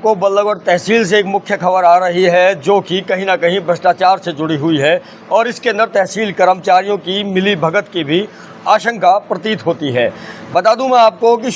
को बल्लभगढ़ तहसील से एक मुख्य खबर आ रही है जो कि कहीं ना कहीं भ्रष्टाचार से जुड़ी हुई है और इसके अंदर तहसील कर्मचारियों की मिली भगत की भी आशंका प्रतीत होती है। बता दूं मैं आपको कि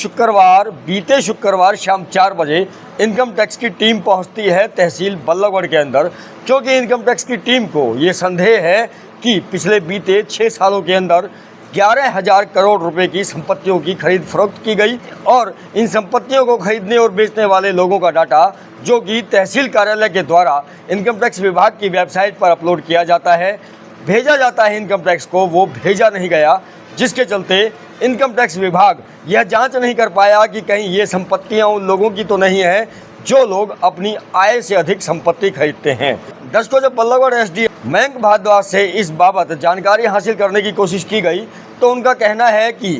बीते शुक्रवार शाम 4 बजे इनकम टैक्स की टीम पहुंचती है तहसील बल्लभगढ़ के अंदर, क्योंकि इनकम टैक्स की टीम को ये संदेह है कि पिछले बीते 6 सालों के अंदर 11,000 करोड़ रुपए की संपत्तियों की खरीद फरोख्त की गई और इन संपत्तियों को खरीदने और बेचने वाले लोगों का डाटा जो कि तहसील कार्यालय के द्वारा इनकम टैक्स विभाग की वेबसाइट पर अपलोड किया जाता है, भेजा जाता है इनकम टैक्स को, वो भेजा नहीं गया, जिसके चलते इनकम टैक्स विभाग यह जांच नहीं कर पाया कि कहीं ये संपत्तियां उन लोगों की तो नहीं है जो लोग अपनी आय से अधिक संपत्ति खरीदते हैं। दर्शकों, जब बल्लभगढ़ एसडीएम मयंक भारद्वाज से इस बाबत जानकारी हासिल करने की कोशिश की गई तो उनका कहना है कि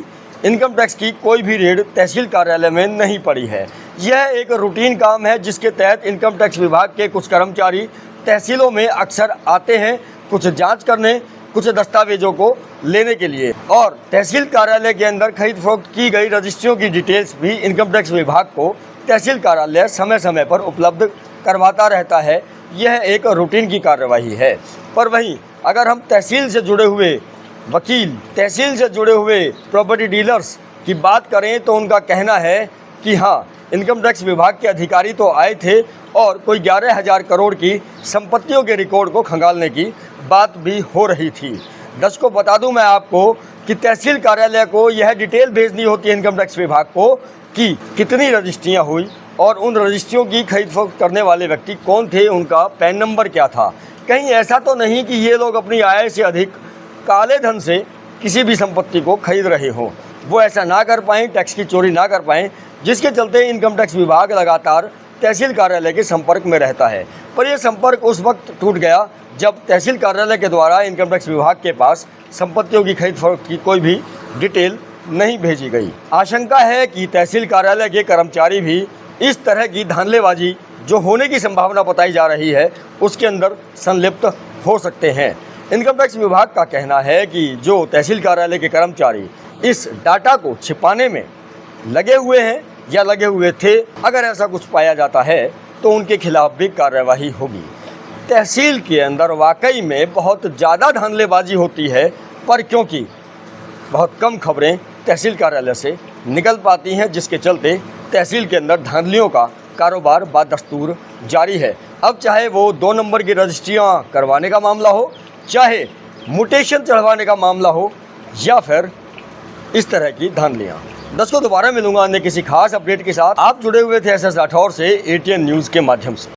इनकम टैक्स की कोई भी रेड तहसील कार्यालय में नहीं पड़ी है। यह एक रूटीन काम है जिसके तहत इनकम टैक्स विभाग के कुछ कर्मचारी तहसीलों में अक्सर आते हैं कुछ जांच करने, कुछ दस्तावेजों को लेने के लिए, और तहसील कार्यालय के अंदर खरीद फरोख्त की गई रजिस्ट्रियों की डिटेल्स भी इनकम टैक्स विभाग को तहसील कार्यालय समय समय पर उपलब्ध करवाता रहता है। यह एक रूटीन की कार्यवाही है। पर वहीं अगर हम तहसील से जुड़े हुए वकील, तहसील से जुड़े हुए प्रॉपर्टी डीलर्स की बात करें तो उनका कहना है कि हाँ, इनकम टैक्स विभाग के अधिकारी तो आए थे और कोई 11,000 करोड़ की संपत्तियों के रिकॉर्ड को खंगालने की बात भी हो रही थी। दर्शकों, बता दूं मैं आपको कि तहसील कार्यालय को यह डिटेल भेजनी होती है इनकम टैक्स विभाग को कि कितनी रजिस्ट्रियाँ हुई और उन रजिस्ट्रियों की खरीद फरोख्त करने वाले व्यक्ति कौन थे, उनका पैन नंबर क्या था। कहीं ऐसा तो नहीं कि ये लोग अपनी आय से अधिक काले धन से किसी भी संपत्ति को खरीद रहे हों, वो ऐसा ना कर पाएँ, टैक्स की चोरी ना कर पाएँ, जिसके चलते इनकम टैक्स विभाग लगातार तहसील कार्यालय के संपर्क में रहता है। पर यह संपर्क उस वक्त टूट गया जब तहसील कार्यालय के द्वारा इनकम टैक्स विभाग के पास संपत्तियों की खरीद फरोख्त की कोई भी डिटेल नहीं भेजी गई। आशंका है कि तहसील कार्यालय के कर्मचारी भी इस तरह की धांधलेबाजी जो होने की संभावना बताई जा रही है उसके अंदर संलिप्त हो सकते हैं। इनकम टैक्स विभाग का कहना है कि जो तहसील कार्यालय के कर्मचारी इस डाटा को छिपाने में लगे हुए हैं या लगे हुए थे, अगर ऐसा कुछ पाया जाता है तो उनके खिलाफ भी कार्यवाही होगी। तहसील के अंदर वाकई में बहुत ज़्यादा धांधलेबाजी होती है, पर क्योंकि बहुत कम खबरें तहसील कार्यालय से निकल पाती हैं, जिसके चलते तहसील के अंदर धांधलियों का कारोबार बदस्तूर जारी है। अब चाहे वो 2 नंबर की रजिस्ट्रियाँ करवाने का मामला हो, चाहे म्यूटेशन चढ़वाने का मामला हो, या फिर इस तरह की धांधलियाँ। दर्शकों, दोबारा मिलूंगा अन्य किसी खास अपडेट के साथ। आप जुड़े हुए थे SS राठौर से ATN न्यूज़ के माध्यम से।